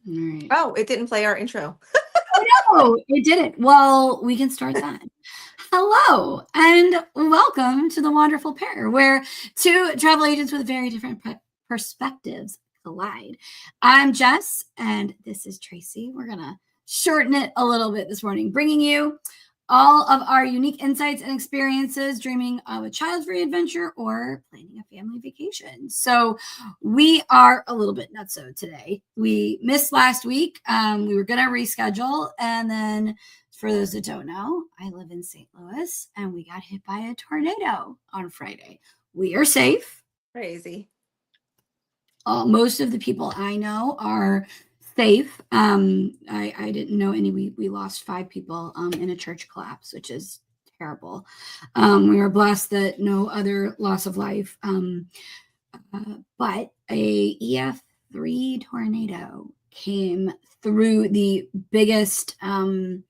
All right. Oh, it didn't play our intro. Oh, no, it didn't. Well, we can start that. Hello, and welcome to The Wonderful Pair, where two travel agents with very different perspectives collide. I'm Jess, and this is Tracy. We're going to shorten it a little bit this morning, bringing you all of our unique insights and experiences dreaming of a child-free adventure or planning a family vacation. So we are a little bit nutso today. We missed last week. We were going to reschedule. And then for those that don't know, I live in St. Louis and we got hit by a tornado on Friday. We are safe. Crazy. Most of the people I know are safe. I didn't know any. We lost 5 people in a church collapse, which is terrible. We were blessed that no other loss of life. But a EF3 tornado came through the biggest and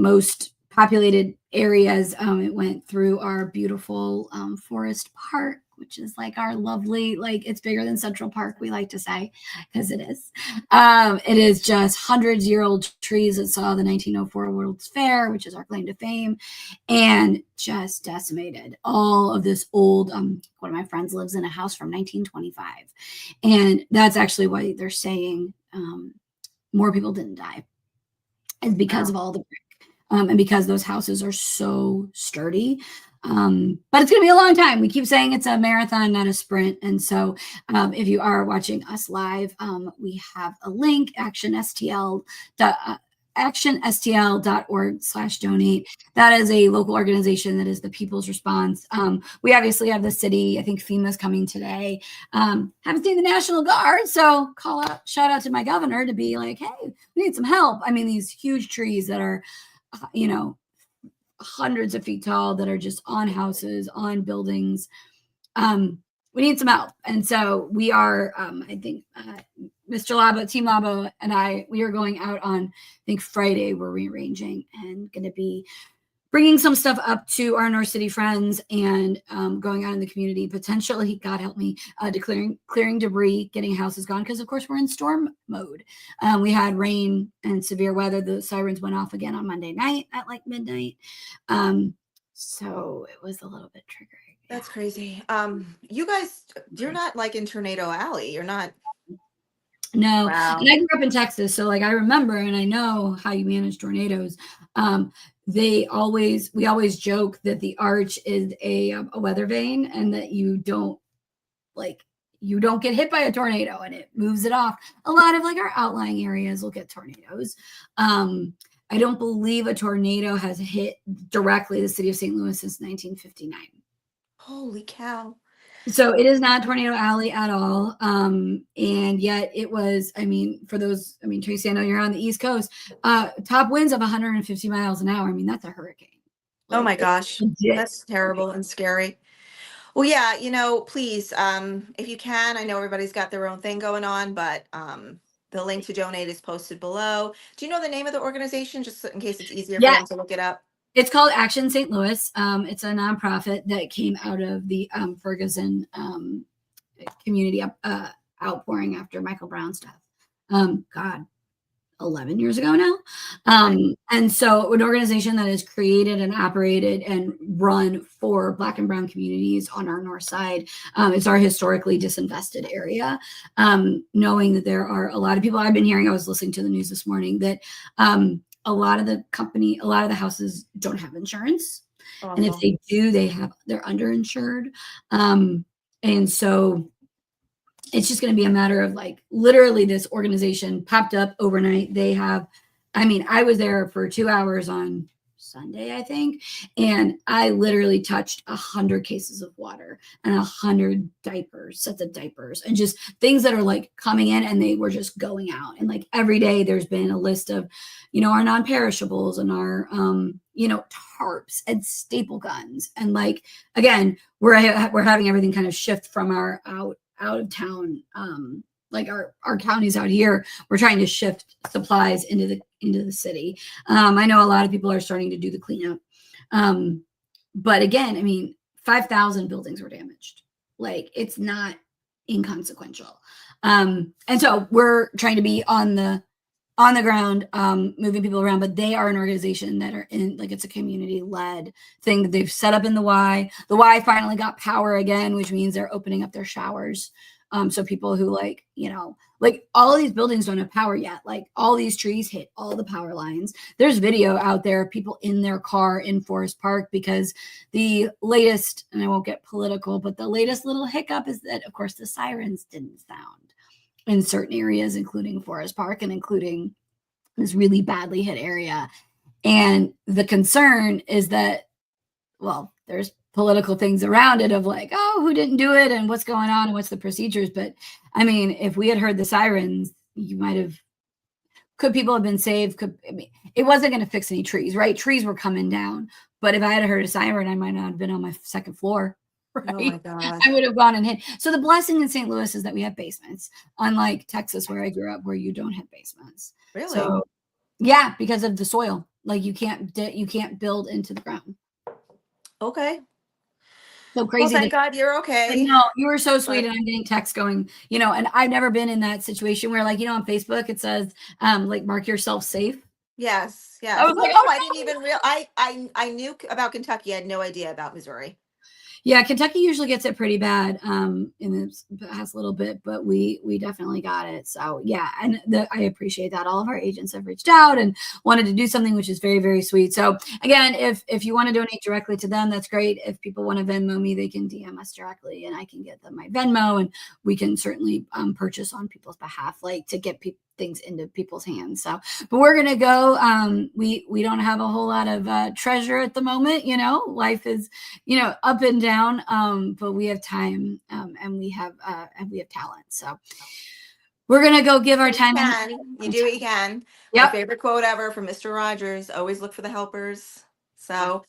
most populated areas. It went through our beautiful Forest Park, which is like our lovely, like it's bigger than Central Park, we like to say, because it is. It is just hundreds-year-old trees that saw the 1904 World's Fair, which is our claim to fame, and just decimated all of this old. One of my friends lives in a house from 1925, and that's actually why they're saying more people didn't die, is because of all the brick. And because those houses are so sturdy. But it's going to be a long time. We keep saying it's a marathon, not a sprint. And so if you are watching us live, we have a link, actionstl.org/donate. That is a local organization that is the People's Response. We obviously have the city. I think FEMA's coming today. Haven't seen the National Guard, so shout out to my governor to be like, hey, we need some help. I mean, these huge trees that are, hundreds of feet tall that are just on houses, on buildings. We need some help. And so we are, I think, Mr. Labo, Team Labo, and we are going out on, I think Friday, we're rearranging and going to be bringing some stuff up to our North City friends and going out in the community, potentially, God help me, clearing debris, getting houses gone, because of course we're in storm mode. We had rain and severe weather. The sirens went off again on Monday night at like midnight. So it was a little bit triggering. That's crazy. You guys, you're not like in Tornado Alley. You're not. No. Wow. And I grew up in Texas, so like I remember and I know how you manage tornadoes. We always joke that the arch is a weather vane and that you don't get hit by a tornado and it moves it off. A lot of like our outlying areas will get tornadoes. I don't believe a tornado has hit directly the city of St. Louis since 1959. Holy cow. So it is not Tornado Alley at all. And yet it was, Tracy, I know you're on the East Coast, top winds of 150 miles an hour. I mean, that's a hurricane. Oh my gosh, that's terrible and scary. Well, yeah, please, if you can, I know everybody's got their own thing going on, but the link to donate is posted below. Do you know the name of the organization, just in case it's easier for them to look it up? It's called Action St. Louis. It's a nonprofit that came out of the Ferguson community outpouring after Michael Brown's death. 11 years ago now. And so an organization that is created and operated and run for Black and Brown communities on our north side. It's our historically disinvested area. Knowing that there are a lot of people I've been hearing, I was listening to the news this morning, that a lot of the houses don't have insurance. Awesome. And if they do, they're underinsured. And so it's just going to be a matter of like literally this organization popped up overnight. I was there for 2 hours on Sunday, I think. And I literally touched 100 cases of water and 100 sets of diapers, and just things that are like coming in and they were just going out. And like every day there's been a list of, our non-perishables and our, tarps and staple guns. And like, again, we're having everything kind of shift from our out of town, like our counties out here. We're trying to shift supplies into the city. I know a lot of people are starting to do the cleanup. But again, 5,000 buildings were damaged. Like, it's not inconsequential. And so we're trying to be on the ground, moving people around, but they are an organization that are in, like, it's a community led thing that they've set up in the Y. The Y finally got power again, which means they're opening up their showers. So people who, like, like, all of these buildings don't have power yet. Like, all these trees hit all the power lines. There's video out there of people in their car in Forest Park because the latest, and I won't get political, but the latest little hiccup is that, of course, the sirens didn't sound in certain areas, including Forest Park and including this really badly hit area. And the concern is that, well, there's political things around it of like, oh, who didn't do it and what's going on and what's the procedures. But I mean, if we had heard the sirens, you might have, could people have been saved? It wasn't going to fix any trees, right? Trees were coming down. But if I had heard a siren, I might not have been on my second floor. Right? Oh my God. I would have gone and hit. So the blessing in St. Louis is that we have basements, unlike Texas, where I grew up, where you don't have basements. Really? So yeah, because of the soil, like you can't build into the ground. Okay. So crazy. Well, thank God you're okay. No, you were so sweet, and I'm getting texts going, and I've never been in that situation where, like, on Facebook it says, like, mark yourself safe. Yes. Yeah. I was like, I didn't even I knew about Kentucky. I had no idea about Missouri. Yeah, Kentucky usually gets it pretty bad in the past little bit, but we definitely got it. So yeah, and I appreciate that. All of our agents have reached out and wanted to do something, which is very, very sweet. So again, if you want to donate directly to them, that's great. If people want to Venmo me, they can DM us directly, and I can get them my Venmo, and we can certainly purchase on people's behalf, like to get things into people's hands. So, but we're gonna go. We don't have a whole lot of treasure at the moment. Life is up and down. But we have time, and we have talent. So we're gonna go give our time. You do what you can. Yep. My favorite quote ever from Mr. Rogers: "Always look for the helpers." So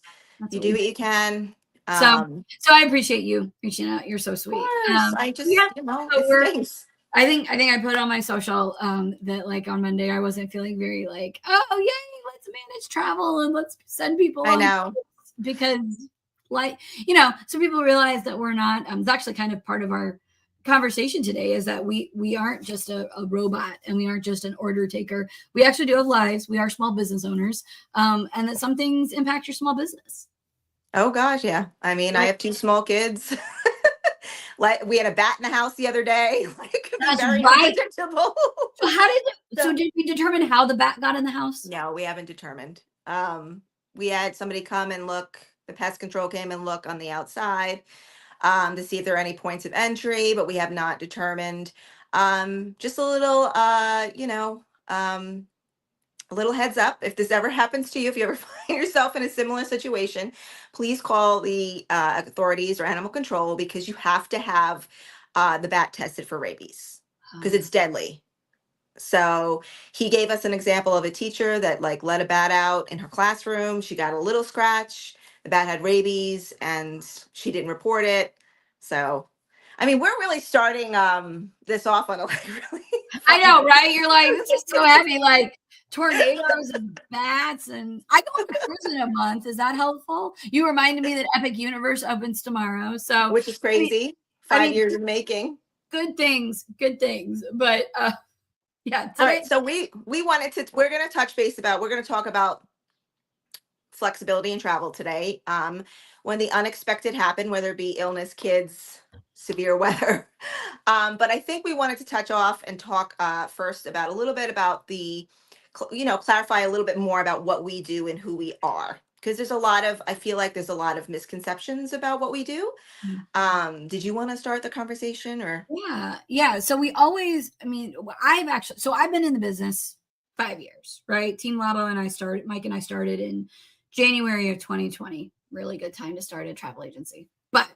you do what you can. So I appreciate you reaching out. You're so sweet. I just, it stinks. I think I put on my social that, like, on Monday I wasn't feeling very like, oh yay, let's manage travel and let's send people. I know, because, like, so people realize that we're not. It's actually kind of part of our conversation today is that we aren't just a robot, and we aren't just an order taker. We actually do have lives. We are small business owners, and that some things impact your small business. Oh gosh, yeah. I mean, I have 2 small kids. Like, we had a bat in the house the other day. Like, that's very right. unpredictable. So did we determine how the bat got in the house? No, we haven't determined. We had somebody come and look. The pest control came and look on the outside to see if there are any points of entry, but we have not determined. Just a little, a little heads up, if this ever happens to you, if you ever find yourself in a similar situation, please call the authorities or animal control, because you have to have the bat tested for rabies, because it's deadly. So he gave us an example of a teacher that, like, let a bat out in her classroom. She got a little scratch. The bat had rabies and she didn't report it. So, I mean, we're really starting this off on a really I know, right? You're like, this is so heavy, like tornadoes and bats, and I go on a cruise in a month. Is that helpful? You reminded me that Epic Universe opens tomorrow, so which is crazy. 5 years in making. Good things, but yeah. All right, so we're going to talk about flexibility in travel today. When the unexpected happened, whether it be illness, kids, severe weather. But I think we wanted to touch off and talk first about a little bit about clarify a little bit more about what we do and who we are. Because I feel like there's a lot of misconceptions about what we do. Did you want to start the conversation or? Yeah. So I've been in the business 5 years, right? Team Labo and Mike and I started in January of 2020. Really good time to start a travel agency. But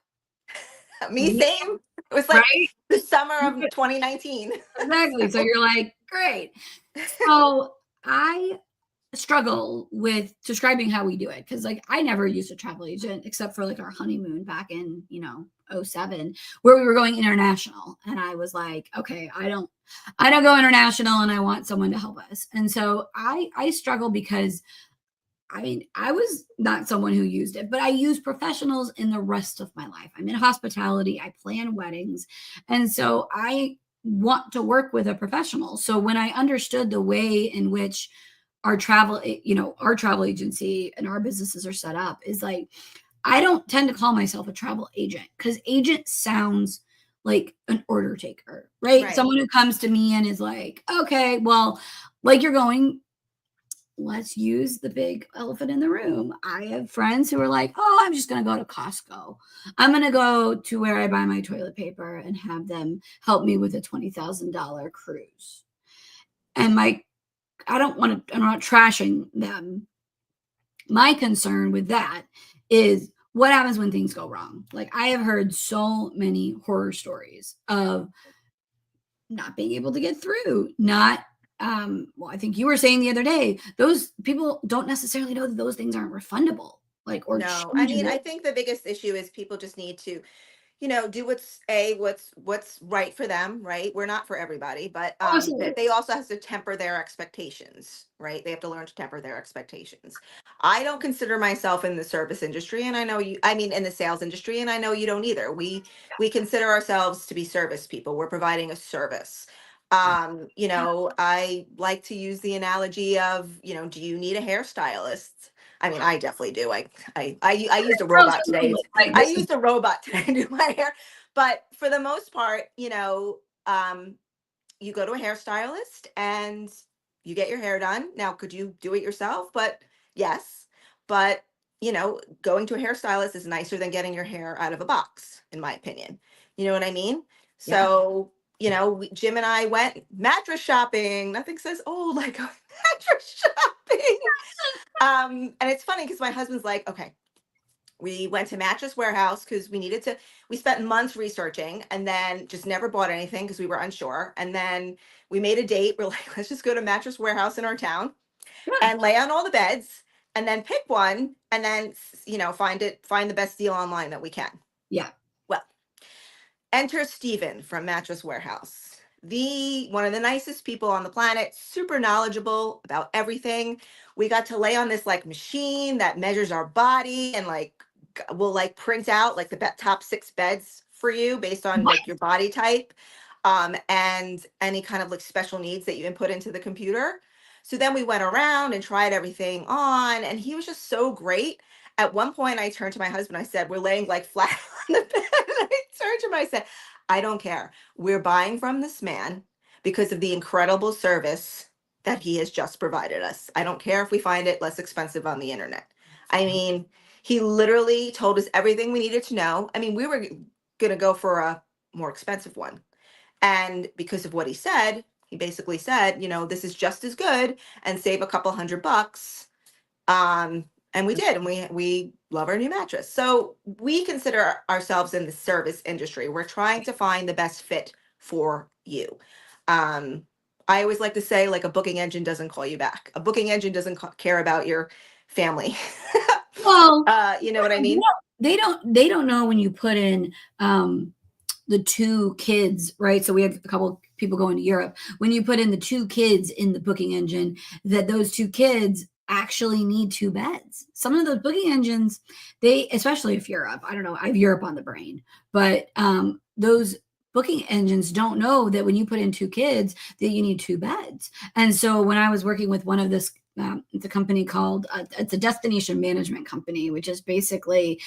same. It was like the summer of 2019. Exactly. So you're like, great. So I struggle with describing how we do it, because, like, I never used a travel agent except for, like, our honeymoon back in 2007, where we were going international, and I was like, okay, I don't go international, and I want someone to help us. And so I struggle because I was not someone who used it, but I use professionals in the rest of my life. I'm in hospitality. I plan weddings. And so I want to work with a professional. So when I understood the way in which our travel, our travel agency and our businesses are set up is like, I don't tend to call myself a travel agent because agent sounds like an order taker, right? Right. Someone who comes to me and is like, okay, well, like you're going, let's use the big elephant in the room. I have friends who are like, oh, I'm just going to go to Costco. I'm going to go to where I buy my toilet paper and have them help me with a $20,000 cruise. And I'm not trashing them. My concern with that is what happens when things go wrong. Like I have heard so many horror stories of not being able to get through, not well, I think you were saying the other day, those people don't necessarily know that those things aren't refundable, like or No, I mean, changeable. I think the biggest issue is people just need to, do what's right for them, right? We're not for everybody, but Absolutely. they also have to temper their expectations, right? They have to learn to temper their expectations. I don't consider myself in the service industry, and I know you, I mean, in the sales industry, and I know you don't either. We consider ourselves to be service people. We're providing a service. I like to use the analogy of, do you need a hairstylist? I mean, I definitely do. I used a Girls robot are today. like, I this is used a robot today to do my hair. But for the most part, you go to a hairstylist and you get your hair done. Now, could you do it yourself? But yes. But, going to a hairstylist is nicer than getting your hair out of a box, in my opinion. You know what I mean? yeah. So, Jim and I went mattress shopping. Nothing says old like going mattress shopping. And it's funny because my husband's like, okay, we went to Mattress Warehouse because we spent months researching and then just never bought anything because we were unsure. And then we made a date. We're like, let's just go to Mattress Warehouse in our town Yeah. and lay on all the beds and then pick one and then, find the best deal online that we can. Yeah. Well, enter Steven from Mattress Warehouse. One of the nicest people on the planet, super knowledgeable about everything. We got to lay on this like machine that measures our body and like will like print out like the top 6 beds for you based on What? like your body type, and any kind of like special needs that you input into the computer. So then we went around and tried everything on, and he was just so great. At one point, I turned to my husband. I said, "We're laying like flat on the bed." And I turned to him. I said, "I don't care. We're buying from this man because of the incredible service that he has just provided us. I don't care if we find it less expensive on the internet." I mean, he literally told us everything we needed to know. I mean, we were going to go for a more expensive one. And because of what he basically said, this is just as good and save a couple $100. And we did, and we love our new mattress. So we consider ourselves in the service industry. We're trying to find the best fit for you. Um, I always like to say, like a booking engine doesn't call you back. A booking engine doesn't care about your family. Well, You know what I mean? they don't know when you put in the 2 kids, right? So we have a couple people going to Europe. When you put in the 2 kids in the booking engine, that those 2 kids actually need 2 beds. Some of those booking engines, especially if Europe, I don't know, I have Europe on the brain, but those booking engines don't know that when you put in 2 kids that you need 2 beds. And so when I was working with one of this it's a company called it's a destination management company, which is basically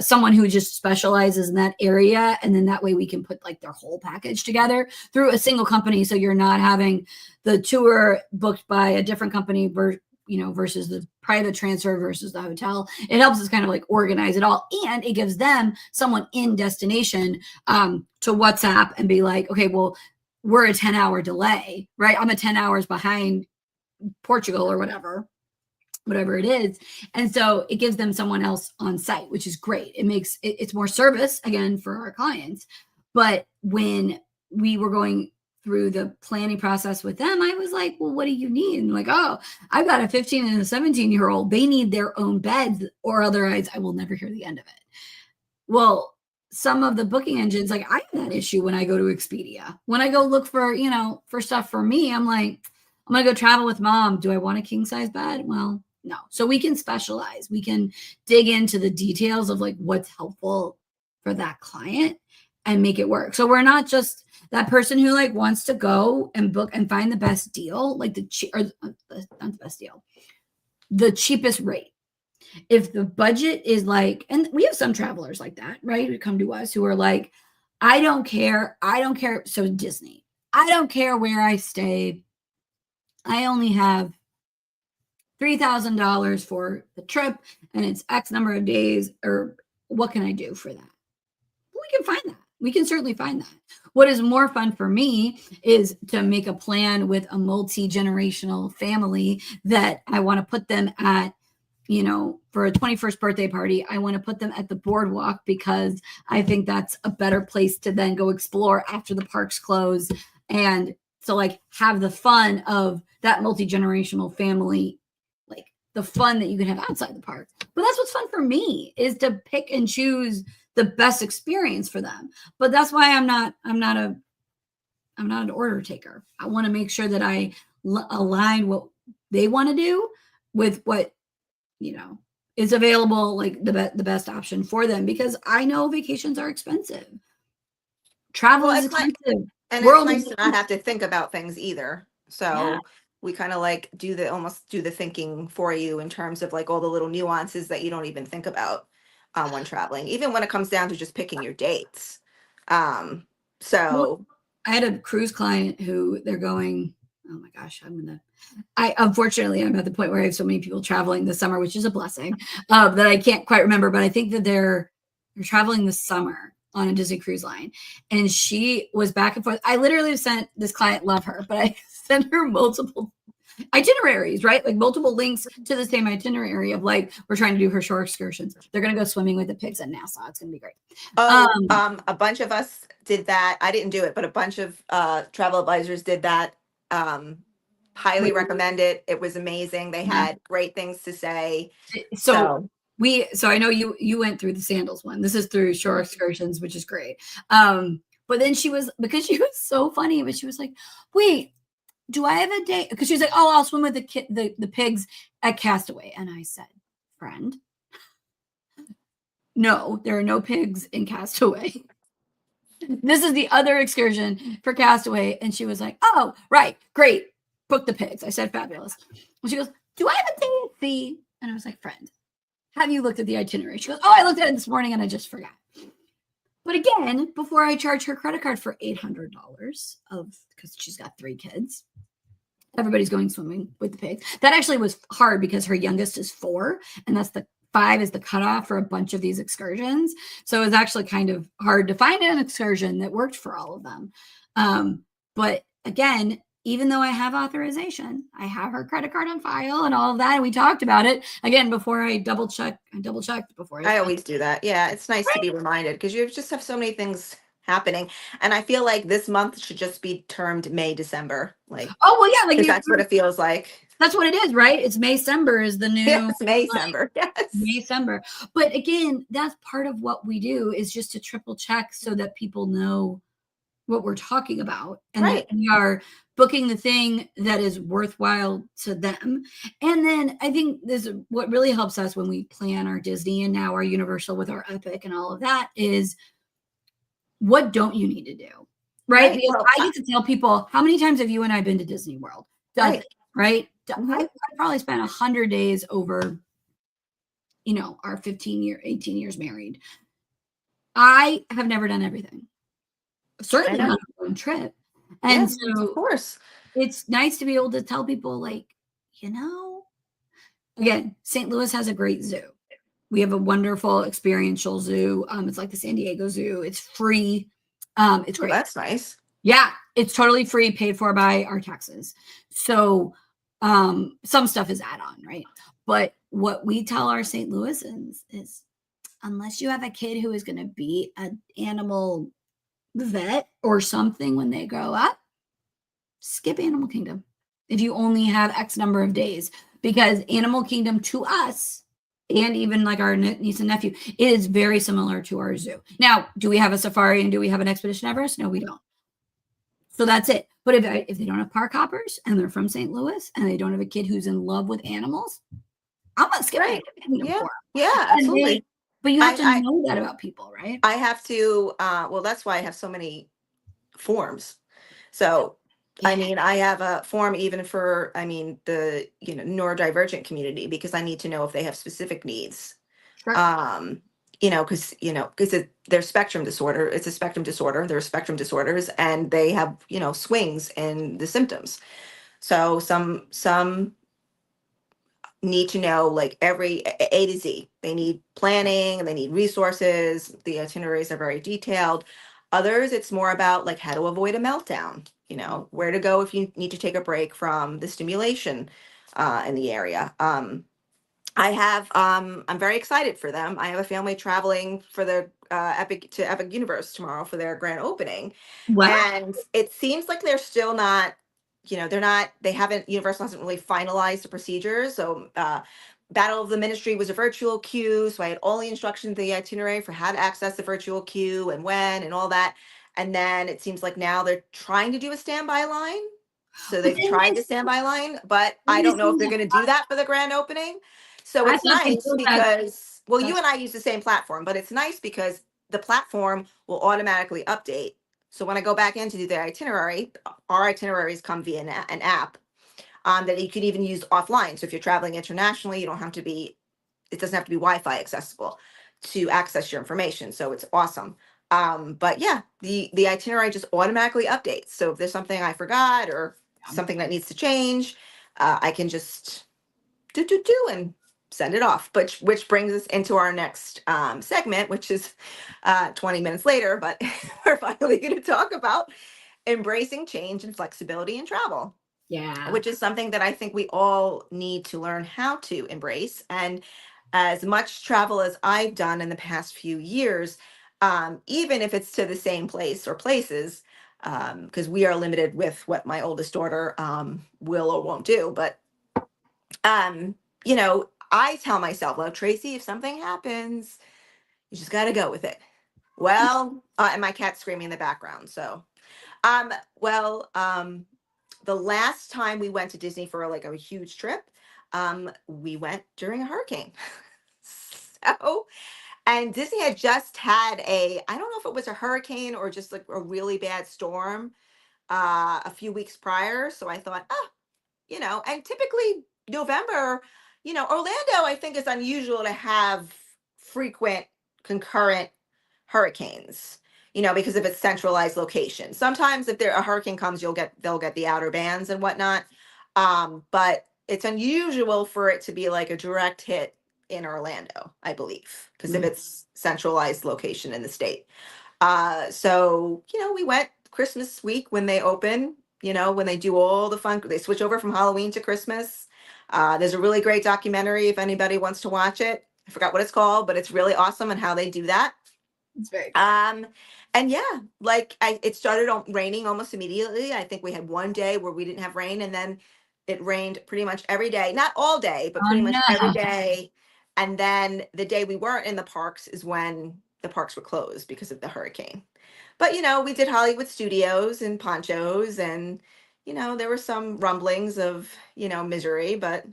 someone who just specializes in that area, and then that way we can put like their whole package together through a single company, so you're not having the tour booked by a different company versus the private transfer versus the hotel. It helps us kind of like organize it all, and it gives them someone in destination to WhatsApp and be like, okay, well, we're a 10-hour delay, right? I'm a 10 hours behind Portugal or whatever it is. And so it gives them someone else on site, which is great. It's more service again for our clients. But when we were going through the planning process with them, I was like, well, what do you need? And like, oh, I've got a 15 and a 17-year-old. They need their own beds, or otherwise I will never hear the end of it. Well, some of the booking engines, like I have that issue when I go to Expedia. When I go look for, for stuff for me, I'm like, I'm going to go travel with mom. Do I want a king size bed? Well, no. So we can specialize. We can dig into the details of like what's helpful for that client and make it work. So we're not just That person who like wants to go and book and find the best deal, like not the best deal, the cheapest rate. If the budget is like, and we have some travelers like that, right? Who come to us who are like, I don't care. So Disney, I don't care where I stay. I only have $3,000 for the trip and it's X number of days, or what can I do for that? We can find that. We can certainly find that. What is more fun for me is to make a plan with a multi-generational family that I want to put them at, for a 21st birthday party. I want to put them at the boardwalk because I think that's a better place to then go explore after the parks close. And so like have the fun of that multi-generational family, like the fun that you can have outside the park. But that's what's fun for me, is to pick and choose the best experience for them. But that's why I'm not an order taker. I want to make sure that I align what they want to do with what, is available, like the best option for them, because I know vacations are expensive. Travel is expensive. And it's nice to not have to think about things either. So we kind of like almost do the thinking for you in terms of like all the little nuances that you don't even think about when traveling, even when it comes down to just picking your dates. So I had a cruise client who they're going, oh my gosh, unfortunately, I'm at the point where I have so many people traveling this summer, which is a blessing, that I can't quite remember, but I think that they're traveling this summer on a Disney Cruise Line. And she was back and forth. I literally sent this client, love her, but I sent her multiple itineraries, right? Like multiple links to the same itinerary of like, we're trying to do her shore excursions. They're going to go swimming with the pigs at Nassau. It's going to be great. A bunch of us did that. I didn't do it, but a bunch of travel advisors did that. Highly recommend it. It was amazing. They had great things to say. So I know you went through the sandals one. This is through shore excursions, which is great. But then because she was so funny, but she was like, wait, do I have a day? Because she was like, oh, I'll swim with the pigs at Castaway. And I said, friend, no, there are no pigs in Castaway. This is the other excursion for Castaway. And she was like, oh, right, great. Book the pigs. I said, fabulous. And she goes, do I have a day at sea? And I was like, friend, have you looked at the itinerary? She goes, oh, I looked at it this morning and I just forgot. But again, before I charge her credit card for $800 because she's got 3 kids, everybody's going swimming with the pigs. That actually was hard because her youngest is 4, and that's 5 is the cutoff for a bunch of these excursions. So it was actually kind of hard to find an excursion that worked for all of them. But again, even though I have authorization, I have her credit card on file and all of that. And we talked about it again before I double checked before. I always do that. Yeah, it's nice to be reminded because you just have so many things happening. And I feel like this month should just be termed May, December. Like, oh, well, yeah, like that's what it feels like. That's what it is, right? It's May-December is the new May-December. Yes. May-December. But again, that's part of what we do, is just to triple check so that people know what we're talking about, and that we are booking the thing that is worthwhile to them. And then I think what really helps us when we plan our Disney and now our Universal with our Epic and all of that is, what don't you need to do? Right? Because I get to tell people, how many times have you and I been to Disney World? Right? I probably spent 100 days over, our 18 years married. I have never done everything. Certainly not a own trip. And so of course it's nice to be able to tell people, like, again, St. Louis has a great zoo. We have a wonderful experiential zoo. It's like the San Diego Zoo. It's free. It's great. That's nice. Yeah, it's totally free, paid for by our taxes. So some stuff is add-on, right? But what we tell our St. Louisans is, unless you have a kid who is going to be an animal vet or something when they grow up, skip Animal Kingdom if you only have X number of days, because Animal Kingdom to us, and even like our niece and nephew, it is very similar to our zoo. Now, do we have a safari and do we have an Expedition Everest? No, we don't. So that's it. But if they don't have park hoppers and they're from St. Louis and they don't have a kid who's in love with animals, I'm going to skip it. Yeah, absolutely. But you have to know that about people, right? I have to, well, that's why I have so many forms. So, I Yeah. mean, I have a form even for, the, neurodivergent community, because I need to know if they have specific needs. Sure. Um, because there's spectrum disorder. It's a spectrum disorder. There are spectrum disorders, and they have, swings in the symptoms. So some need to know like every A to Z. They need planning, they need resources. The itineraries are very detailed. Others, it's more about like how to avoid a meltdown, where to go if you need to take a break from the stimulation in the area. I'm very excited for them. I have a family traveling for the Epic Universe tomorrow for their grand opening. Wow. And it seems like they're still not, they haven't, Universal hasn't really finalized the procedures. So, Battle of the Ministry was a virtual queue. So I had all the instructions, the itinerary for how to access the virtual queue and when and all that. And then it seems like now they're trying to do a standby line. So But they've didn't tried they the standby line, but didn't I they don't know say if they're that- going to do that for the grand opening. So I it's thought they nice told that. because, well, you and I use the same platform, but it's nice because the platform will automatically update. So when I go back in to do the itinerary, our itineraries come via an app that you can even use offline. So if you're traveling internationally, you don't have to be, it doesn't have to be Wi-Fi accessible to access your information. So it's awesome. But yeah, the itinerary just automatically updates. So if there's something I forgot or something that needs to change, I can just do and send it off. But which brings us into our next segment, which is 20 minutes later. But we're finally going to talk about embracing change and flexibility in travel, Yeah. which is something that I think we all need to learn how to embrace. And as much travel as I've done in the past few years, even if it's to the same place or places, because we are limited with what my oldest daughter will or won't do. But, I tell myself, well, Tracy, if something happens, you just got to go with it. Well, and my cat's screaming in the background. So, um, well, um, the last time we went to Disney for like a huge trip, we went during a hurricane. So, and Disney had just had I don't know if it was a hurricane or just like a really bad storm a few weeks prior. So I thought, and typically November, Orlando, I think is unusual to have frequent concurrent hurricanes, because of its centralized location. Sometimes if a hurricane comes, they'll get the outer bands and whatnot. But it's unusual for it to be like a direct hit in Orlando, I believe, because of Mm. its centralized location in the state. So, we went Christmas week when they open, when they do all the fun, they switch over from Halloween to Christmas. There's a really great documentary if anybody wants to watch it. I forgot what it's called, but it's really awesome and how they do that. It's very And yeah, like it started raining almost immediately. I think we had one day where we didn't have rain, and then it rained pretty much every day, not all day, but Oh pretty much every no. day. And then the day we weren't in the parks is when the parks were closed because of the hurricane. But we did Hollywood Studios and ponchos, and there were some rumblings of misery, but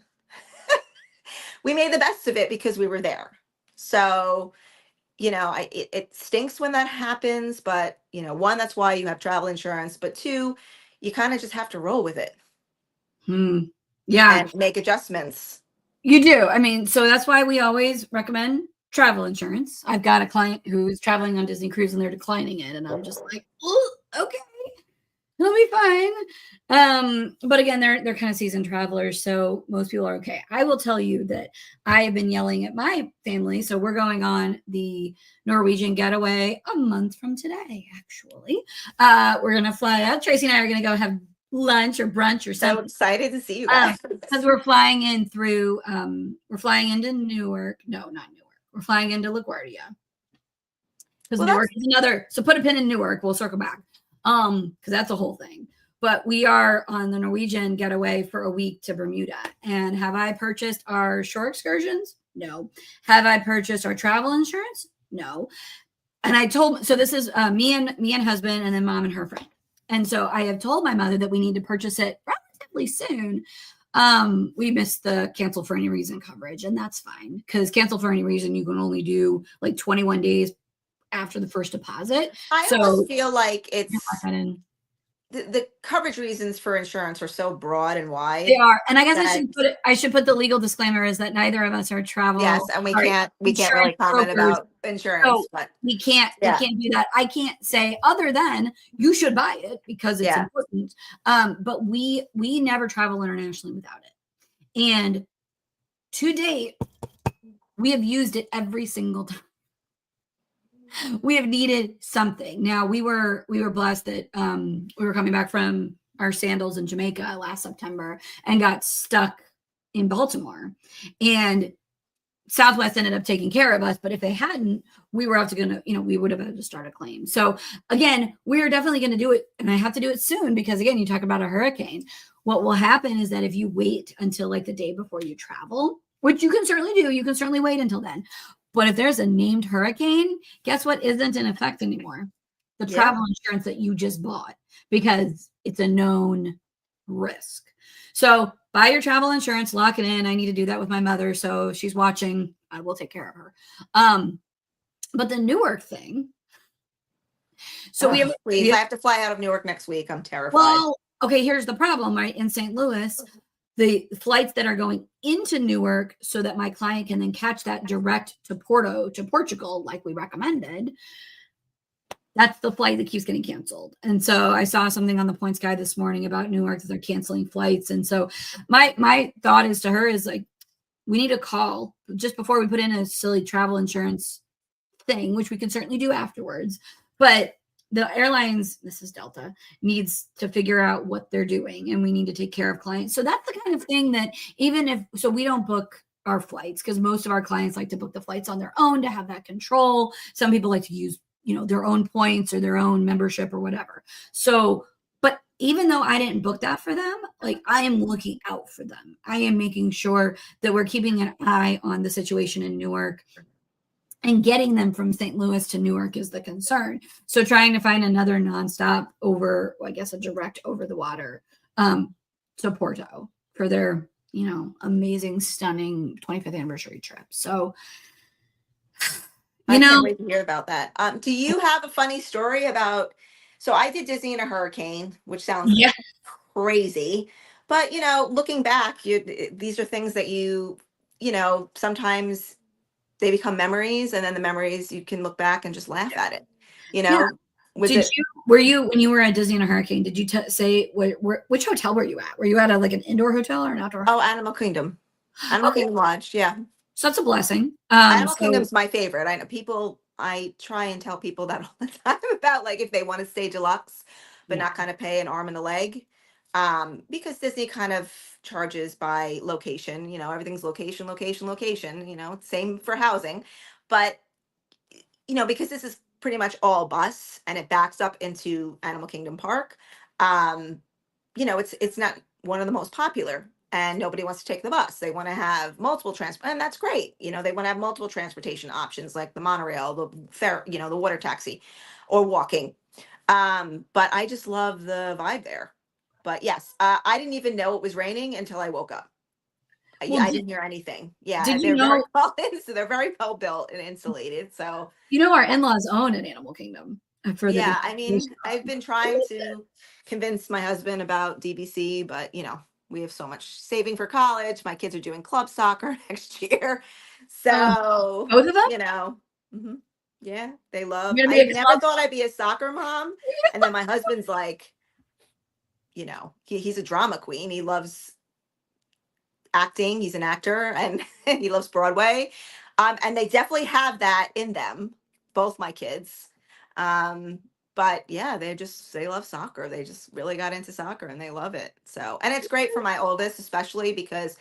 we made the best of it because we were there. So it stinks when that happens, but one, that's why you have travel insurance, but two, you kind of just have to roll with it Hmm. Yeah, and make adjustments. you do. I mean, so that's why we always recommend travel insurance. I've got a client who's traveling on Disney Cruise and they're declining it, and I'm just like, oh, okay, it'll be fine. But again, they're kind of seasoned travelers, so most people are okay. I will tell you that I have been yelling at my family. So we're going on the Norwegian getaway a month from today, actually. We're gonna fly out. Tracy and I are gonna go have lunch or brunch or So something. excited to see you guys. Because we're flying in through we're flying into Newark. No, not Newark. We're flying into LaGuardia. Because Well, Newark is another, so put a pin in Newark, we'll circle back. Because that's a whole thing. But we are on the Norwegian getaway for a week to Bermuda. And have I purchased our shore excursions? No. Have I purchased our travel insurance? No. And I told, so this is me and husband, and then mom and her friend. And so I have told my mother that we need to purchase it relatively soon. We missed the cancel for any reason coverage, and that's fine because cancel for any reason you can only do like 21 days after the first deposit. I So almost feel like you can it's lock that in. the coverage reasons for insurance are so broad and They wide are, and I guess that I should put the legal disclaimer is that neither of us are yes, and we can't insurance really comment brokers. about insurance, So but we yeah, can't do that. I can't say other than you should buy it because it's yeah. important. But we never travel internationally without it. And to date, we have used it every single time. We have needed something. Now we were blessed that we were coming back from our sandals in Jamaica last September and got stuck in Baltimore. And Southwest ended up taking care of us, but if they hadn't, we were we would have had to start a claim. So again, we're definitely going to do it, and I have to do it soon because again, you talk about a hurricane. What will happen is that if you wait until like the day before you travel, which you can certainly do, you can certainly wait until then. But if there's a named hurricane, guess what isn't in effect anymore? The Yeah. travel insurance that you just bought because it's a known risk. So buy your travel insurance, lock it in. I need to do that with my mother. So if she's watching, I will take care of her. But the Newark thing. So we have, please, I have to fly out of Newark next week. I'm terrified. well, okay, here's the problem, right? In St. Louis, the flights that are going into Newark so that my client can then catch that direct to Porto, to Portugal, like we recommended, that's the flight that keeps getting canceled. And so I saw something on the points guide this morning about Newark that they're canceling flights. And so my thought is to her is like, we need a call just before we put in a silly travel insurance thing, which we can certainly do afterwards. But the airlines, this is Delta, needs to figure out what they're doing, and we need to take care of clients. So that's the kind of thing that even if, so we don't book our flights because most of our clients like to book the flights on their own to have that control. Some people like to use, their own points or their own membership or whatever. So, but even though I didn't book that for them, like I am looking out for them. I am making sure that we're keeping an eye on the situation in Newark. And getting them from St. Louis to Newark is the concern. So trying to find another nonstop over, I guess, a direct over the water to Porto for their, amazing, stunning 25th anniversary trip. So, I can't wait to hear about that. Do you have a funny story about? So I did Disney in a hurricane, which sounds crazy, but looking back, these are things that sometimes they become memories, and then the memories you can look back and just laugh at it. Yeah. Were you when you were at Disney in a hurricane? Did you say which hotel were you at? Were you at like an indoor hotel or an outdoor? Oh, Animal Kingdom. Animal Kingdom Lodge. Yeah. So that's a blessing. Animal Kingdom's my favorite. I know I try and tell people that all the time about like if they want to stay deluxe, but not kind of pay an arm and a leg. Because Disney kind of charges by location, everything's location, location, location, same for housing. But, because this is pretty much all bus and it backs up into Animal Kingdom Park, it's not one of the most popular, and nobody wants to take the bus. They want to have multiple transport, and that's great. They want to have multiple transportation options like the monorail, the ferry, the water taxi, or walking. But I just love the vibe there. But yes, I didn't even know it was raining until I woke up. I didn't hear anything. Yeah, did they're very well, so they're very well built and insulated. So our in-laws own an Animal Kingdom. Yeah, I mean, I've been trying to convince my husband about DBC, but we have so much saving for college. My kids are doing club soccer next year, so both of them. Mhm. Yeah, they love. I never thought I'd be a soccer mom, and then my husband's like, he's a drama queen. He loves acting. He's an actor, and he loves Broadway. And they definitely have that in them, both my kids. But yeah, they love soccer. They just really got into soccer and they love it. So, and it's great for my oldest, especially because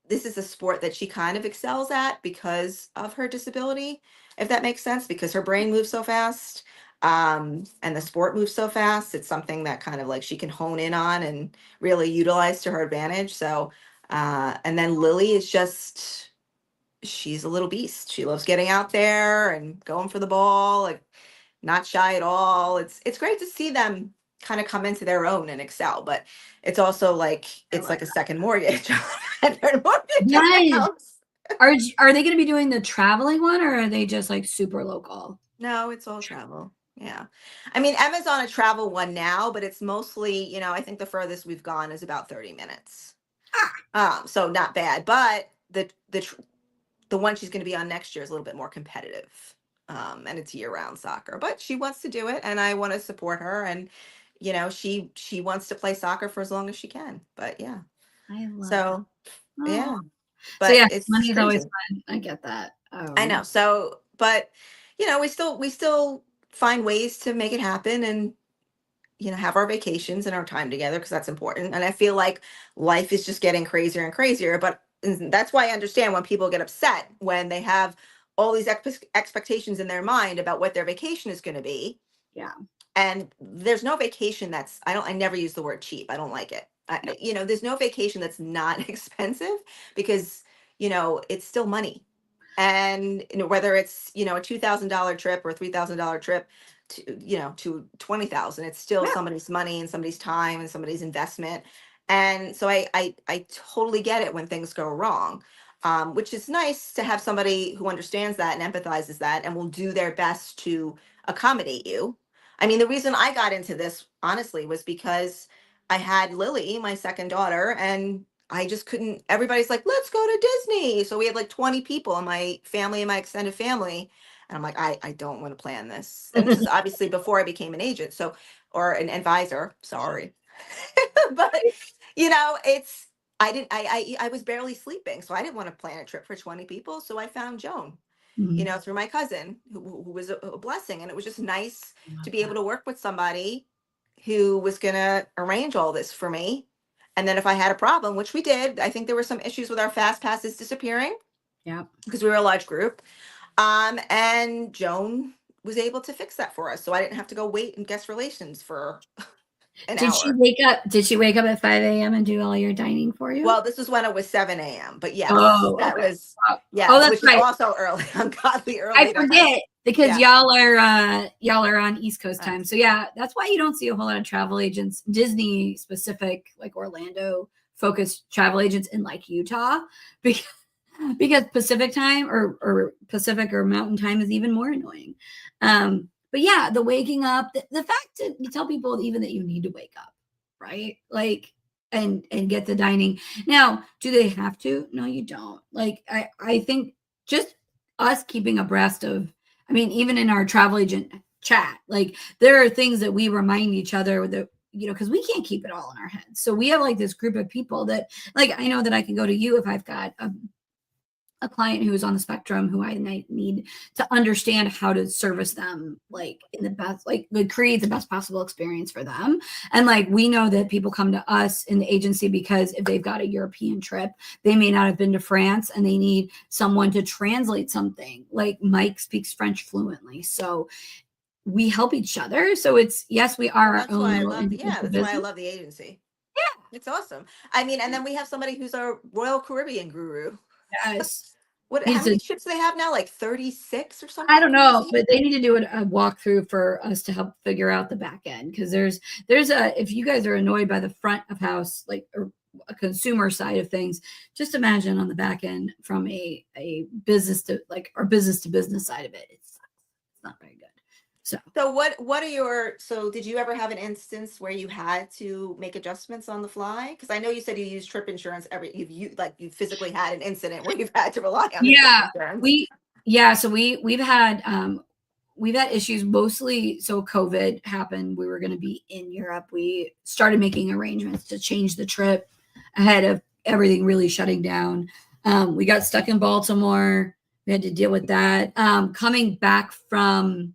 this is a sport that she kind of excels at because of her disability, if that makes sense, because her brain moves so fast. And the sport moves so fast. It's something that kind of like she can hone in on and really utilize to her advantage. So, and then Lily is she's a little beast. She loves getting out there and going for the ball, like not shy at all. It's great to see them kind of come into their own and excel, but it's also like it's like a second mortgage. And their mortgage Nice. Are they going to be doing the traveling one, or are they just like super local? No, it's all travel. Yeah. I mean, Emma's on a travel one now, but it's mostly, I think the furthest we've gone is about 30 minutes. So not bad, but the one she's going to be on next year is a little bit more competitive. And it's year-round soccer, but she wants to do it and I want to support her, and she wants to play soccer for as long as she can. But yeah. I love that. So, Oh. yeah. So But yeah, it's money is always crazy. fun. I get that. I know. So, but we still find ways to make it happen, and have our vacations and our time together, because that's important. And I feel like life is just getting crazier and crazier. But that's why I understand when people get upset when they have all these expectations in their mind about what their vacation is going to be. Yeah. And there's no vacation I never use the word cheap. I don't like it. There's no vacation that's not expensive, because, it's still money. And whether it's, a $2,000 trip or a $3,000 trip to 20,000, it's still Yeah. somebody's money and somebody's time and somebody's investment. And so I totally get it when things go wrong. Which is nice to have somebody who understands that and empathizes that and will do their best to accommodate you. I mean, the reason I got into this, honestly, was because I had Lily, my second daughter, and I just couldn't. Everybody's like, let's go to Disney. So we had like 20 people in my family and my extended family. And I'm like, I don't want to plan this. And this is obviously before I became an agent. So, or an advisor, sorry. But, I didn't, I was barely sleeping. So I didn't want to plan a trip for 20 people. So I found Joan, Mhm. through my cousin, who was a blessing. And it was just nice Love to be able that. to work with somebody who was going to arrange all this for me. And then if I had a problem, which we did, I think there were some issues with our fast passes disappearing Yeah. because we were a large group. And Joan was able to fix that for us. So I didn't have to go wait in guest relations for an hour. Did she wake up at 5 a.m. and do all your dining for you? Well, this was when it was 7 a.m. But yes, Oh, that okay. was, Oh, oh, yeah, that's which is right. also early, ungodly I early to have. forget because Yeah. y'all are on East Coast time. Yes. So yeah, that's why you don't see a whole lot of travel agents, Disney specific, like Orlando focused travel agents in like Utah, because Pacific time or Pacific or Mountain time is even more annoying. But yeah, the waking up, the fact that you tell people even that you need to wake up, right? Like and get the dining. Now, do they have to? No, you don't. Like I think just us keeping abreast of, I mean, even in our travel agent chat, like there are things that we remind each other that, because we can't keep it all in our heads. So we have like this group of people that, like, I know that I can go to you if I've got a client who's on the spectrum who I might need to understand how to service them like in the best, like create the best possible experience for them. And like we know that people come to us in the agency because if they've got a European trip, they may not have been to France and they need someone to translate something. Like Mike speaks French fluently. So we help each other. So it's, yes, we are our That's own why I little love individual that's why I business. love the agency. Yeah. It's awesome. I mean, and then we have somebody who's a Royal Caribbean guru. Yes. How He's many a ships do they have now? Like 36 or I something don't know, crazy? but they need to do a walkthrough for us to help figure out the back end, because there's a, if you guys are annoyed by the front of house, like, or a consumer side of things, just imagine on the back end from a business to like, or business to business side of it. It's not very good. So So so did you ever have an instance where you had to make adjustments on the fly? Because I know you said you use trip insurance you physically had an incident where you've had to rely on the trip yeah, insurance. we yeah, so we've had issues mostly. So COVID happened. We were going to be in Europe. We started making arrangements to change the trip ahead of everything really shutting down. We got stuck in Baltimore. We had to deal with that. Coming back from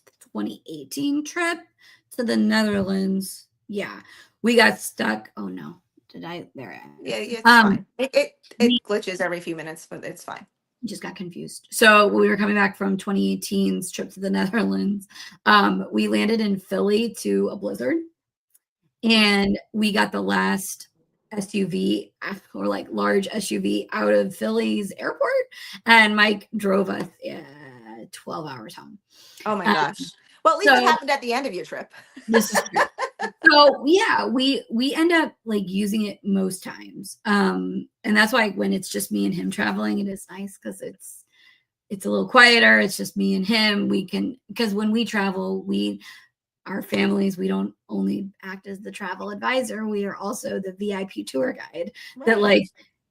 the 2018 trip to the Netherlands. Yeah, we got stuck. Oh no, did I? There I Yeah, am. yeah, it's fine. We It glitches every few minutes, but it's fine. just got confused. So when we were coming back from 2018's trip to the Netherlands, we landed in Philly to a blizzard, and we got the last SUV or like large SUV out of Philly's airport, and Mike drove us 12 hours home. Oh my Um, gosh. Well, at least it so happened at the end of your trip. this is true. So yeah, we end up like using it most times. And that's why when it's just me and him traveling, it is nice because it's a little quieter. It's just me and him. We can, because when we travel, our families, we don't only act as the travel advisor, we are also the VIP tour guide. That Right. like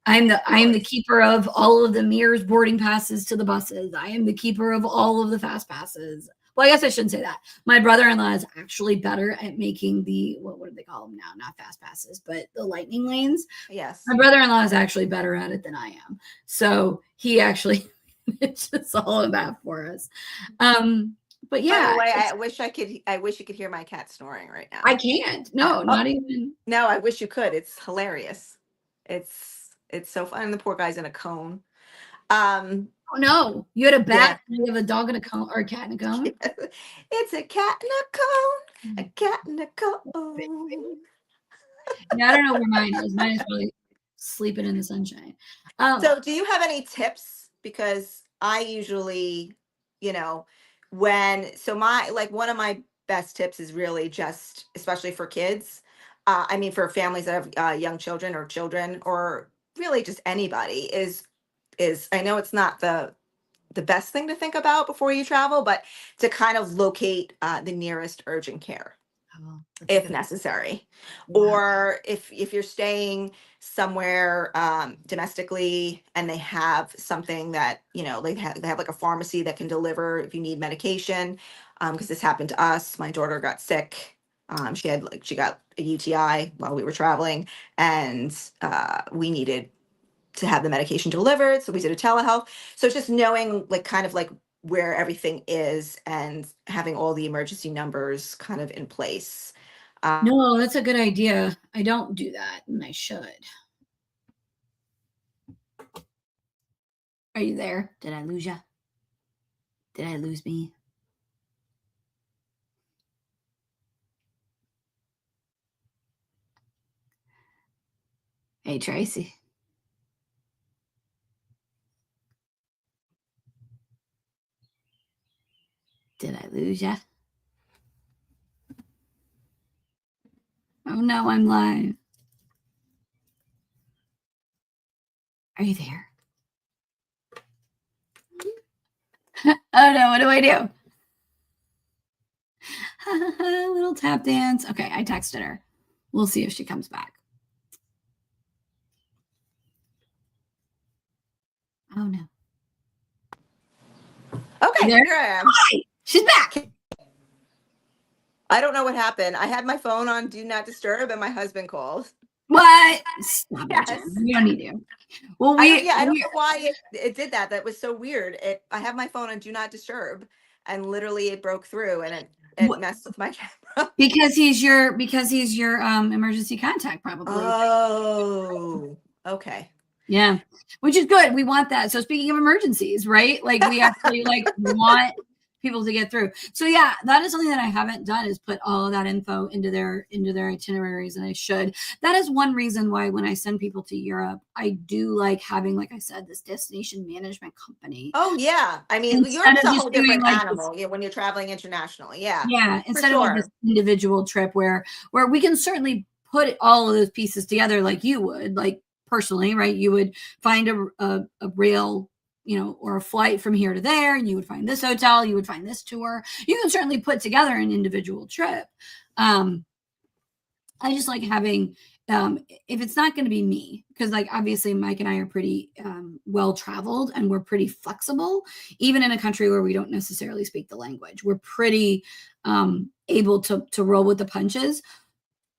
I am the Course. keeper of all of the Mears boarding passes to the buses. I am the keeper of all of the fast passes. Well, I guess I shouldn't say that. My brother-in-law is actually better at making the what do they call them now? Not fast passes, but the lightning lanes. My Yes. brother-in-law is actually better at it than I am. So he actually it's just all of that for us. But By the yeah, way, it's I wish you could hear my cat snoring right I now. can't. No, Oh, not even. no, I wish you could. It's hilarious. It's so fun. And the poor guy's in a cone. Um, Oh no, you had a yeah. bat. You have a dog in a cone or a cat in a cone. It's a cat in a cone, a cat in a cone. Yeah, I don't know where mine is. Mine is probably sleeping in the sunshine. So, do you have any tips? Because I usually, you know, my like one of my best tips is really just, especially for kids. I mean, for families that have young children or children, or really just anybody, is I know it's not the best thing to think about before you travel, but to kind of locate the nearest urgent care Oh, that's a if good. necessary, Yeah. or if you're staying somewhere domestically and they have something that they have like a pharmacy that can deliver if you need medication, because this happened to us. My daughter got sick. She got a UTI while we were traveling, and we needed to have the medication delivered. So we did a telehealth. So it's just knowing like kind of like where everything is and having all the emergency numbers kind of in place. Uh, No, that's a good idea. I don't do that, and I should. Are you there? Did I lose you? Did I lose me? Hey, Tracy. Did I lose you? Oh no, I'm live. Are you there? Oh no, what do I do? Little tap dance. Okay, I texted her. We'll see if she comes back. Oh no. You okay, there? here I am. Hi, she's back. I don't know what happened. I had my phone on do not disturb and my husband called. What? Stop it, Jen. Yes. You don't need to. Well, I don't know why it did that. That was so weird. I have my phone on do not disturb and literally it broke through and it what, messed with my camera. because he's your emergency contact probably. Oh, okay. Yeah, which is good. We want that. So speaking of emergencies, right? Like we actually like want people to get through. So yeah, that is something that I haven't done is put all of that info into their itineraries, and I should. That is one reason why when I send people to Europe, I do like having, like I said, this destination management company Oh yeah. I mean, instead Europe's of a just whole doing different like this. animal, when you're traveling internationally. Yeah, Yeah, for instead of like this sure. individual trip where we can certainly put all of those pieces together like you would, like personally, right? You would find a rail, or a flight from here to there, and you would find this hotel, you would find this tour. You can certainly put together an individual trip. Um, I just like having, if it's not going to be me, because like obviously Mike and I are pretty well traveled and we're pretty flexible, even in a country where we don't necessarily speak the language. We're pretty able to roll with the punches,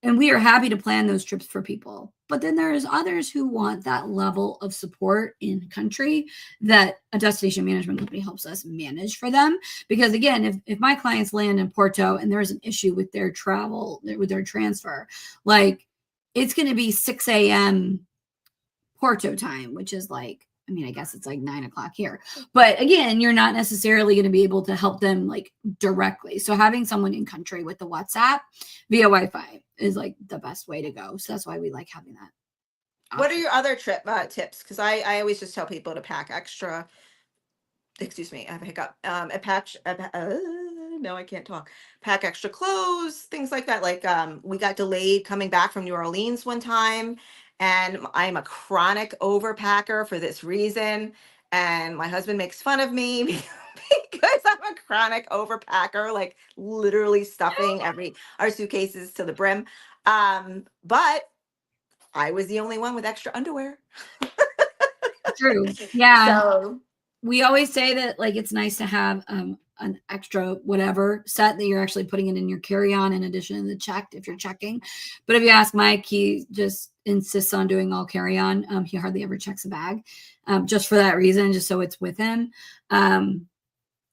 and we are happy to plan those trips for people. But then there's others who want that level of support in country that a destination management company helps us manage for them. Because again, if my clients land in Porto and there's an issue with their travel, with their transfer, like it's going to be 6 a.m. Porto time, which is like, I mean, I guess it's like 9 o'clock here. But again, you're not necessarily going to be able to help them like directly. So having someone in country with the WhatsApp via Wi-Fi is like the best way to go. So that's why we like having that What are option. your other trip tips? Because I always just tell people to pack extra. Excuse me, I have a hiccup. no, I can't talk. Pack extra clothes, things like that. Like we got delayed coming back from New Orleans one time, and I'm a chronic overpacker for this reason. And my husband makes fun of me because I'm a chronic overpacker, like literally stuffing every our suitcases to the brim. But I was the only one with extra underwear. True. Yeah. So We always say that like it's nice to have an extra whatever set that you're actually putting it in your carry-on in addition to the checked if you're checking. But if you ask Mike, he just insists on doing all carry-on. He hardly ever checks a bag, just for that reason, just so it's with him. I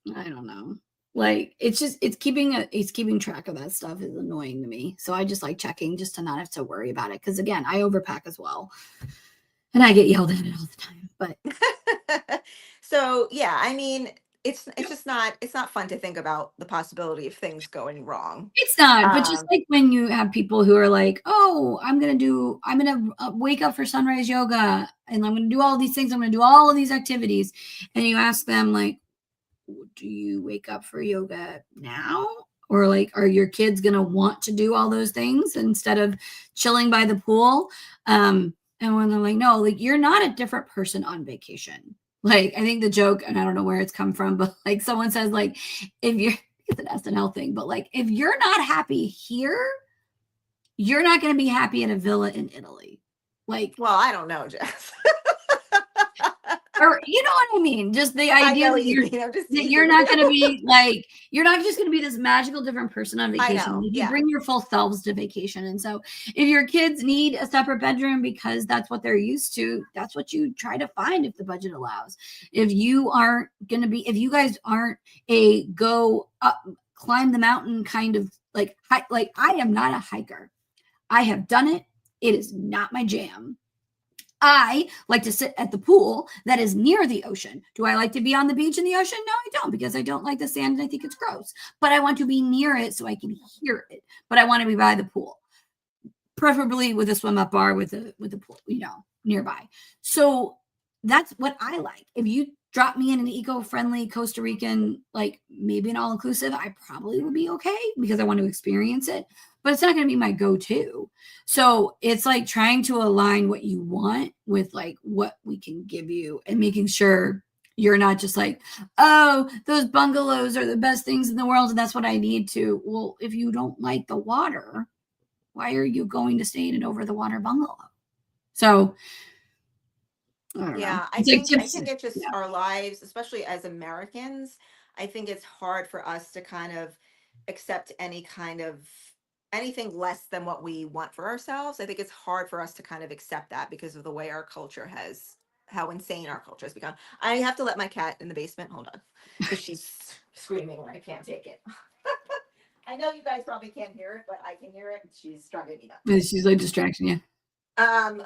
don't know. Like it's keeping track of that stuff is annoying to me. So I just like checking just to not have to worry about it. Cause again, I overpack as well. And I get yelled at it all the time. But so yeah, I mean, it's just not it's not fun to think about the possibility of things going wrong. it's not, but just Um, like when you have people who are like, "Oh, I'm gonna wake up for sunrise yoga, and I'm gonna do all these things. I'm gonna do all of these activities," and you ask them like, "Do you wake up for yoga now?" Or like, are your kids gonna want to do all those things instead of chilling by the pool? And when they're like, "No, like you're not a different person on vacation." Like, I think the joke, and I don't know where it's come from, but like someone says, like, if you're it's an SNL thing, but like if you're not happy here, you're not going to be happy in a villa in Italy. Like, well, I don't know, Jess. or you know what I mean? Just the I idea know that what you mean. I'm just you're teasing not you. going to be like you're not just going to be this magical different person on I vacation. know. You Yeah. bring your full selves to vacation. And so if your kids need a separate bedroom because that's what they're used to, that's what you try to find if the budget allows. If you aren't going to be if you guys aren't a go up climb the mountain kind of like I am not a hiker. I have done it. It is not my jam. I like to sit at the pool that is near the ocean. Do I like to be on the beach in the ocean? No, I don't, because I don't like the sand and I think it's gross. But I want to be near it so I can hear it. But I want to be by the pool, preferably with a swim up bar with the pool, nearby. So that's what I like. If you drop me in an eco-friendly Costa Rican, like maybe an all-inclusive, I probably would be okay because I want to experience it, but it's not going to be my go-to. So it's like trying to align what you want with like what we can give you and making sure you're not just like, oh, those bungalows are the best things in the world and that's what I need to. Well, if you don't like the water, why are you going to stay in an over the water bungalow? So I don't know. Yeah, It's like I tips. think it's just Yeah. our lives, especially as Americans, I think it's hard for us to kind of accept any kind of anything less than what we want for ourselves. I think it's hard for us to kind of accept that because of the way our culture has how insane our culture has become. I have to let my cat in the basement. Hold on. Because she's screaming when I can't take it. I know you guys probably can't hear it, but I can hear it. She's driving me nuts. She's like distraction. Yeah.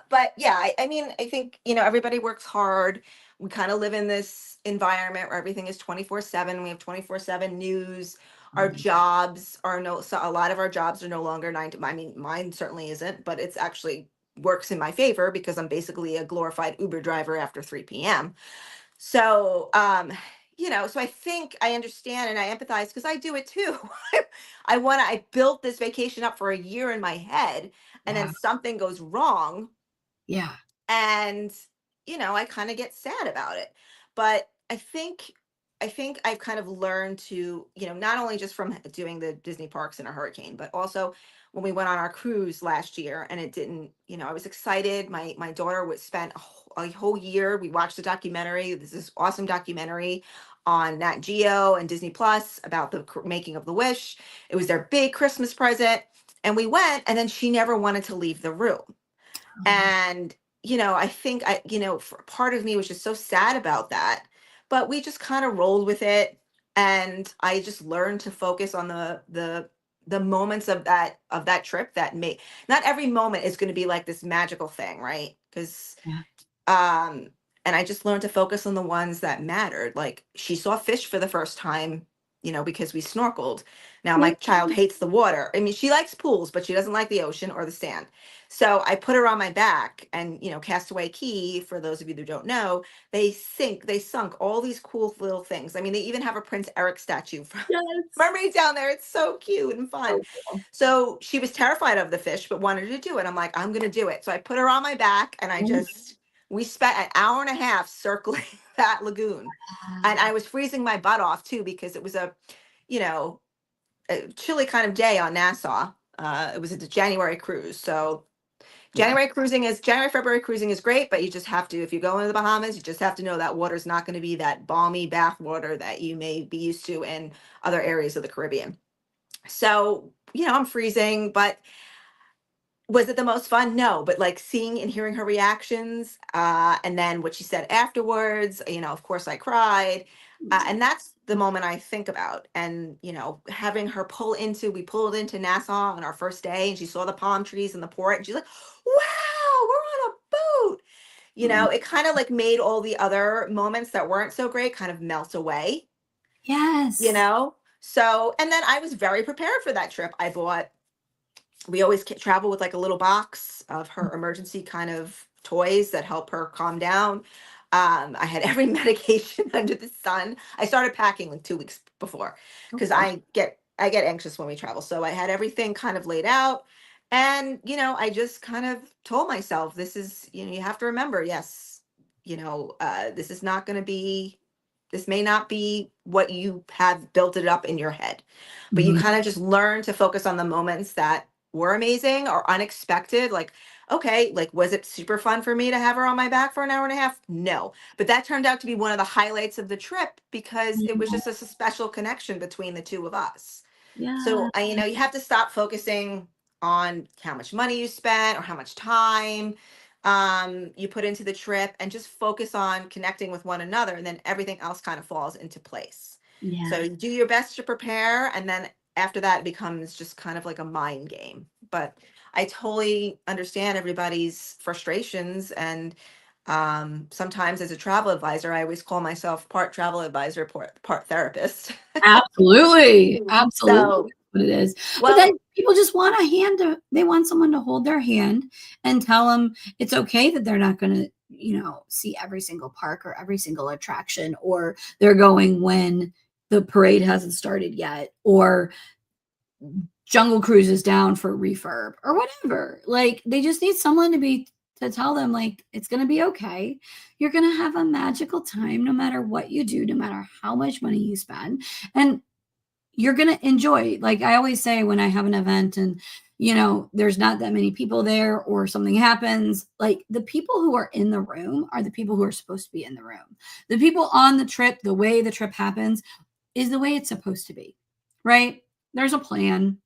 But yeah, I mean, I think, everybody works hard. We kind of live in this environment where everything is 24/7. We have 24/7 news. Our jobs are so a lot of our jobs are no longer I mean, mine certainly isn't, but it's actually works in my favor because I'm basically a glorified Uber driver after 3 p.m. So, so I think I understand and I empathize because I do it too. I built this vacation up for a year in my head and then Yeah. something goes wrong Yeah. and I kind of get sad about it. But I think I've kind of learned to, not only just from doing the Disney parks in a hurricane, but also when we went on our cruise last year and it didn't, I was excited. My daughter would spend a whole year. We watched the documentary. This is awesome documentary on Nat Geo and Disney Plus about the making of the Wish. It was their big Christmas present. And we went, and then she never wanted to leave the room. And, I think for part of me was just so sad about that. But we just kind of rolled with it. And I just learned to focus on the moments of that trip that may not every moment is going to be like this magical thing, right? Because Yeah. um and I just learned to focus on the ones that mattered. Like she saw fish for the first time, because we snorkeled. Now, my child hates the water. I mean, she likes pools, but she doesn't like the ocean or the sand. So I put her on my back, and Castaway Key, for those of you who don't know, they sunk all these cool little things. I mean, they even have a Prince Eric statue from Yes. mermaids down there. It's so cute and fun. So cool. So she was terrified of the fish, but wanted to do it. I'm like, I'm gonna do it. So I put her on my back, and we spent an hour and a half circling that lagoon. And I was freezing my butt off too, because it was you know, a chilly kind of day on Nassau. It was a January cruise. So Yeah. January, February cruising is great, but you just have to, if you go into the Bahamas, you just have to know that water's not going to be that balmy bath water that you may be used to in other areas of the Caribbean. So, I'm freezing, but was it the most fun? No, but like seeing and hearing her reactions, and then what she said afterwards, of course I cried. And that's the moment I think about. And, having her we pulled into Nassau on our first day, and she saw the palm trees in the port, and she's like, wow, we're on a boat. It kind of like made all the other moments that weren't so great kind of melt away, you Yes. know? So, and then I was very prepared for that trip. We always travel with like a little box of her emergency kind of toys that help her calm down. I had every medication under the sun. I started packing like 2 weeks before, because Okay. I get anxious when we travel. So I had everything kind of laid out. And, I just kind of told myself, this is, you have to remember, yes, this may not be what you have built it up in your head, but you Mhm. kind of just learn to focus on the moments that were amazing or unexpected. Like, okay, like, was it super fun for me to have her on my back for an hour and a half? No. But that turned out to be one of the highlights of the trip, because it was just a special connection between the two of us. Yeah. So, you have to stop focusing on how much money you spent or how much time you put into the trip, and just focus on connecting with one another. And then everything else kind of falls into place. So Yeah. you do your best to prepare, and then after that, it becomes just kind of like a mind game. But I totally understand everybody's frustrations. And sometimes, as a travel advisor, I always call myself part travel advisor, part therapist. Absolutely. Absolutely. So, That's what it is. But then well, people just want a hand they want someone to hold their hand and tell them it's okay that they're not going to, see every single park or every single attraction, or they're going when the parade hasn't started yet, or Jungle Cruise is down for refurb or whatever. Like, they just need someone to tell them, like, it's going to be okay. You're going to have a magical time no matter what you do, no matter how much money you spend. And you're going to enjoy. Like I always say, when I have an event and there's not that many people there, or something happens, like, the people who are in the room are the people who are supposed to be in the room. The people on the trip, the way the trip happens is the way it's supposed to be, right? There's a plan.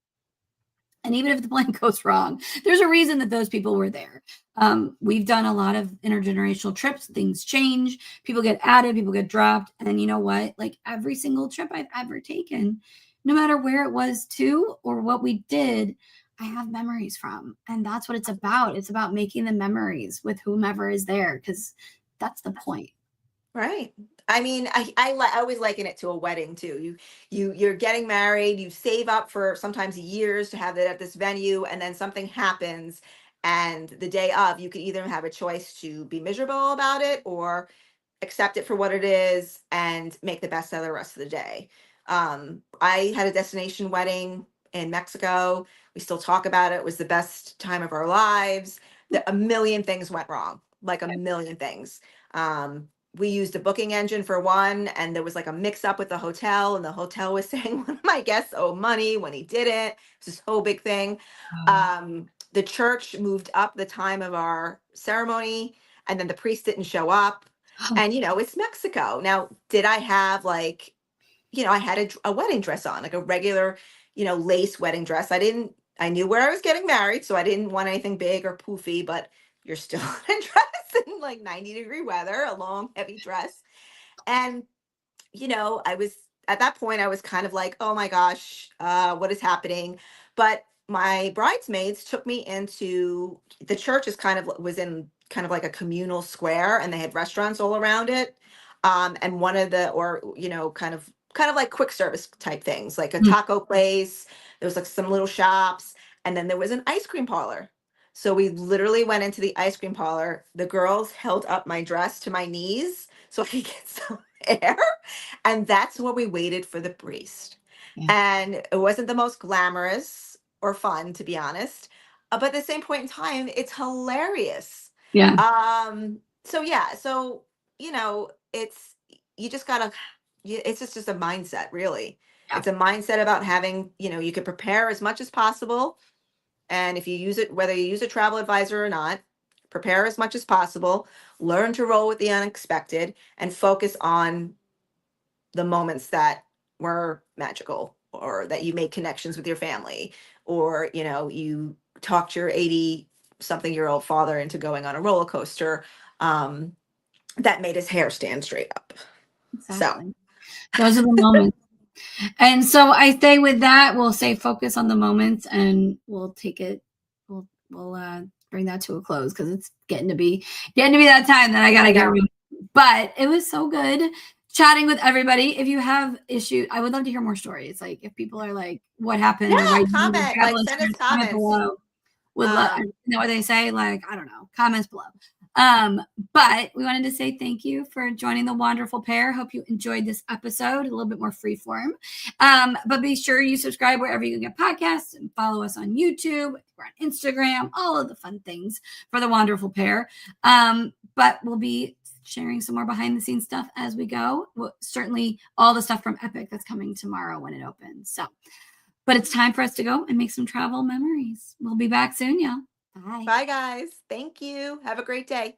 And even if the plan goes wrong, there's a reason that those people were there. We've done a lot of intergenerational trips. Things change. People get added, people get dropped. And you know what? Like, every single trip I've ever taken, no matter where it was to or what we did, I have memories from. And that's what it's about. It's about making the memories with whomever is there, because that's the point. right. I mean, I always liken it to a wedding too. You're getting married, you save up for sometimes years to have it at this venue, and then something happens, and the day of, you could either have a choice to be miserable about it, or accept it for what it is and make the best of the rest of the day. I had a destination wedding in Mexico. We still talk about it. It was the best time of our lives. A million things went wrong, like a million things. We used a booking engine for one, and there was like a mix up with the hotel, and the hotel was saying one of my guests owed money when he didn't. It's this whole big thing. The church moved up the time of our ceremony, and then the priest didn't show up. And it's Mexico. Now, did I have like, I had a wedding dress on, like a regular, lace wedding dress. I knew where I was getting married, so I didn't want anything big or poofy, but you're still in a dress in like 90-degree weather, a long, heavy dress. And, I was at that point, I was kind of like, oh my gosh, what is happening? But my bridesmaids took me into the church, was in kind of like a communal square, and they had restaurants all around it. And one of the, or, kind of kind of like quick service type things, like a Mm. taco place. There was like some little shops, and then there was an ice cream parlor. So we literally went into the ice cream parlor. The girls held up my dress to my knees so I could get some air. And that's where we waited for the priest. Yeah. And it wasn't the most glamorous or fun, to be honest. But at the same point in time, it's hilarious. Yeah. So yeah, so it's you just gotta it's just a mindset, really. Yeah. It's a mindset about having, you can prepare as much as possible. And if you use it, whether you use a travel advisor or not, prepare as much as possible, learn to roll with the unexpected, and focus on the moments that were magical, or that you made connections with your family, or you talked your 80 something year old father into going on a roller coaster um, that made his hair stand straight up. Exactly. Those are the moments. And so I say with that, we'll say focus on the moments, and we'll take it. We'll bring that to a close, because it's getting to be that time that I gotta get ready. But it was so good chatting with everybody. If you have issues, I would love to hear more stories. Like, if people are like, what happened? Yeah, Why comment, like, send us comments. below. Would love, you know what they say? Like, I don't know, comments below. But we wanted to say thank you for joining the Wonderful Pair. Hope you enjoyed this episode, a little bit more free form. But be sure you subscribe wherever you can get podcasts, and follow us on YouTube. We're on Instagram, all of the fun things for the Wonderful Pair. But we'll be sharing some more behind the scenes stuff as we go. Certainly all the stuff from Epic that's coming tomorrow when it opens. But it's time for us to go and make some travel memories. We'll be back soon, y'all. Bye. Bye, guys. Thank you. Have a great day.